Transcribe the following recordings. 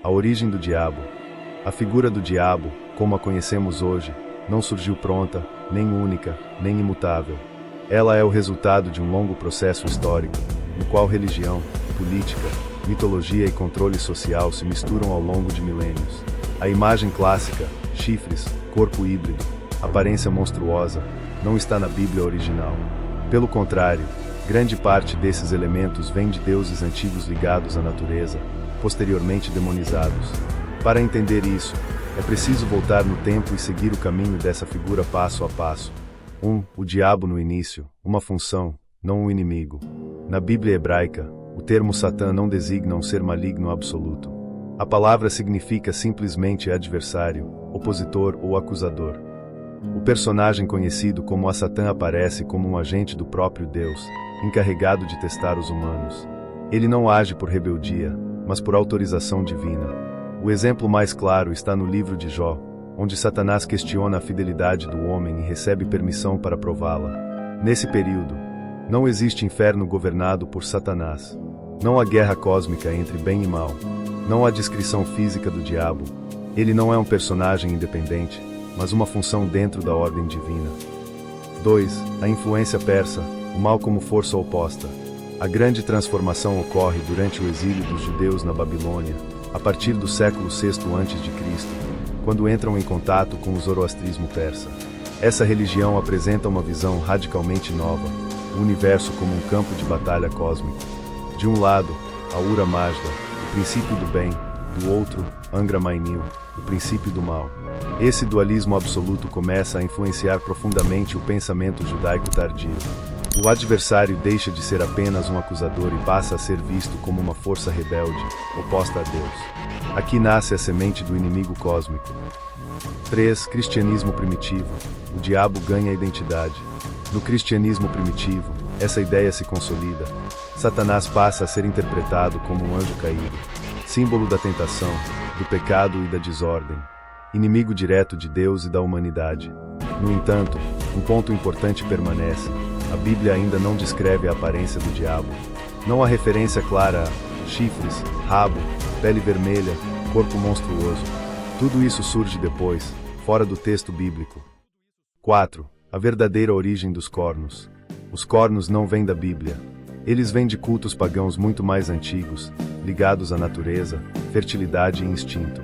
A origem do diabo. A figura do diabo, como a conhecemos hoje, não surgiu pronta, nem única, nem imutável. Ela é o resultado de um longo processo histórico, no qual religião, política, mitologia e controle social se misturam ao longo de milênios. A imagem clássica, chifres, corpo híbrido, aparência monstruosa, não está na Bíblia original. Pelo contrário, grande parte desses elementos vem de deuses antigos ligados à natureza, posteriormente demonizados. Para entender isso, é preciso voltar no tempo e seguir o caminho dessa figura passo a passo. O diabo no início, uma função, não um inimigo. Na Bíblia hebraica, o termo Satã não designa um ser maligno absoluto. A palavra significa simplesmente adversário, opositor ou acusador. O personagem conhecido como a Satã aparece como um agente do próprio Deus, encarregado de testar os humanos. Ele não age por rebeldia, mas por autorização divina. O exemplo mais claro está no livro de Jó, onde Satanás questiona a fidelidade do homem e recebe permissão para prová-la. Nesse período, não existe inferno governado por Satanás. Não há guerra cósmica entre bem e mal. Não há descrição física do diabo. Ele não é um personagem independente, mas uma função dentro da ordem divina. 2. A influência persa, o mal como força oposta. A grande transformação ocorre durante o exílio dos judeus na Babilônia, a partir do século VI a.C., quando entram em contato com o zoroastrismo persa. Essa religião apresenta uma visão radicalmente nova, o universo como um campo de batalha cósmico. De um lado, a Ahura Mazda, o princípio do bem, do outro, Angra Mainyu, o princípio do mal. Esse dualismo absoluto começa a influenciar profundamente o pensamento judaico tardio. O adversário deixa de ser apenas um acusador e passa a ser visto como uma força rebelde, oposta a Deus. Aqui nasce a semente do inimigo cósmico. 3. Cristianismo primitivo. O diabo ganha identidade. No cristianismo primitivo, essa ideia se consolida. Satanás passa a ser interpretado como um anjo caído, símbolo da tentação, do pecado e da desordem, inimigo direto de Deus e da humanidade. No entanto, um ponto importante permanece. A Bíblia ainda não descreve a aparência do diabo. Não há referência clara a chifres, rabo, pele vermelha, corpo monstruoso. Tudo isso surge depois, fora do texto bíblico. 4. A verdadeira origem dos cornos. Os cornos não vêm da Bíblia. Eles vêm de cultos pagãos muito mais antigos, ligados à natureza, fertilidade e instinto.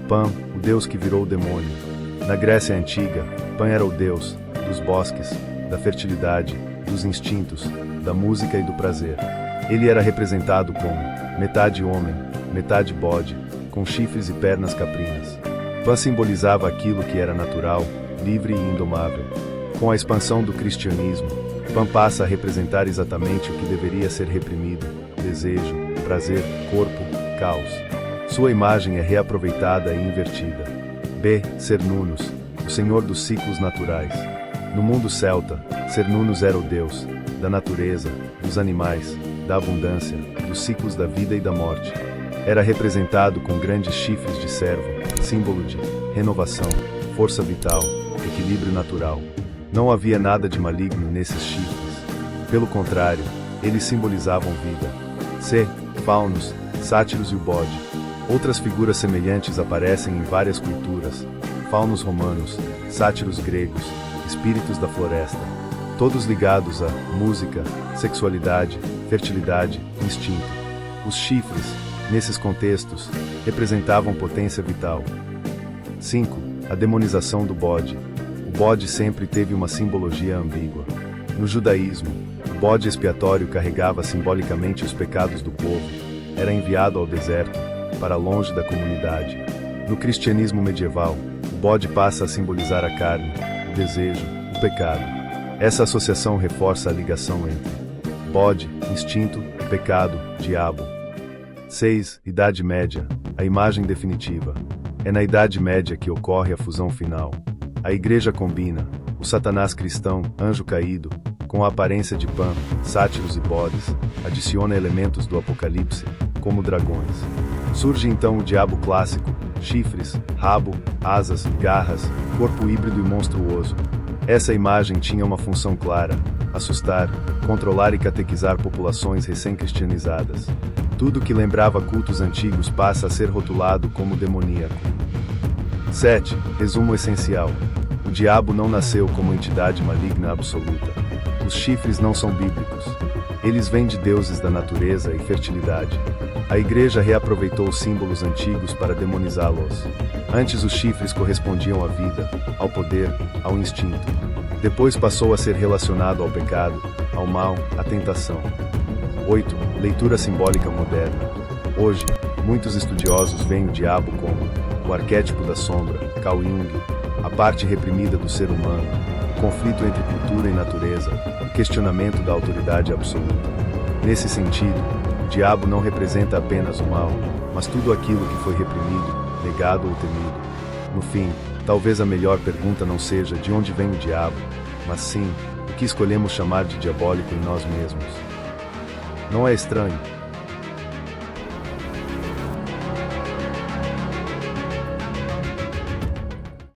Pan, o deus que virou o demônio. Na Grécia Antiga, Pan era o deus dos bosques, da fertilidade, dos instintos, da música e do prazer. Ele era representado como metade homem, metade bode, com chifres e pernas caprinas. Pan simbolizava aquilo que era natural, livre e indomável. Com a expansão do cristianismo, Pan passa a representar exatamente o que deveria ser reprimido: desejo, prazer, corpo, caos. Sua imagem é reaproveitada e invertida. Cernunnos, o senhor dos ciclos naturais. No mundo celta, Cernunnos era o deus da natureza, dos animais, da abundância, dos ciclos da vida e da morte. Era representado com grandes chifres de cervo, símbolo de renovação, força vital, equilíbrio natural. Não havia nada de maligno nesses chifres. Pelo contrário, eles simbolizavam vida. Faunos, sátiros e o bode. Outras figuras semelhantes aparecem em várias culturas: faunos romanos, sátiros gregos, espíritos da floresta. Todos ligados a música, sexualidade, fertilidade, instinto. Os chifres, nesses contextos, representavam potência vital. 5. A demonização do bode. O bode sempre teve uma simbologia ambígua. No judaísmo, o bode expiatório carregava simbolicamente os pecados do povo, era enviado ao deserto, para longe da comunidade. No cristianismo medieval, o bode passa a simbolizar a carne, o desejo, o pecado. Essa associação reforça a ligação entre bode, instinto, pecado, diabo. 6. Idade Média, a imagem definitiva. É na Idade Média que ocorre a fusão final. A Igreja combina o Satanás cristão, anjo caído, com a aparência de Pan, sátiros e bodes, adiciona elementos do Apocalipse, como dragões. Surge então o diabo clássico: chifres, rabo, asas, garras, corpo híbrido e monstruoso. Essa imagem tinha uma função clara: assustar, controlar e catequizar populações recém-cristianizadas. Tudo que lembrava cultos antigos passa a ser rotulado como demoníaco. 7. Resumo essencial. O diabo não nasceu como entidade maligna absoluta. Os chifres não são bíblicos. Eles vêm de deuses da natureza e fertilidade. A igreja reaproveitou símbolos antigos para demonizá-los. Antes os chifres correspondiam à vida, ao poder, ao instinto. Depois passou a ser relacionado ao pecado, ao mal, à tentação. 8. Leitura simbólica moderna. Hoje, muitos estudiosos veem o diabo como o arquétipo da sombra, Carl Jung, a parte reprimida do ser humano, o conflito entre cultura e natureza, o questionamento da autoridade absoluta. Nesse sentido, o diabo não representa apenas o mal, mas tudo aquilo que foi reprimido, negado ou temido. No fim, talvez a melhor pergunta não seja de onde vem o diabo, mas sim, o que escolhemos chamar de diabólico em nós mesmos. Não é estranho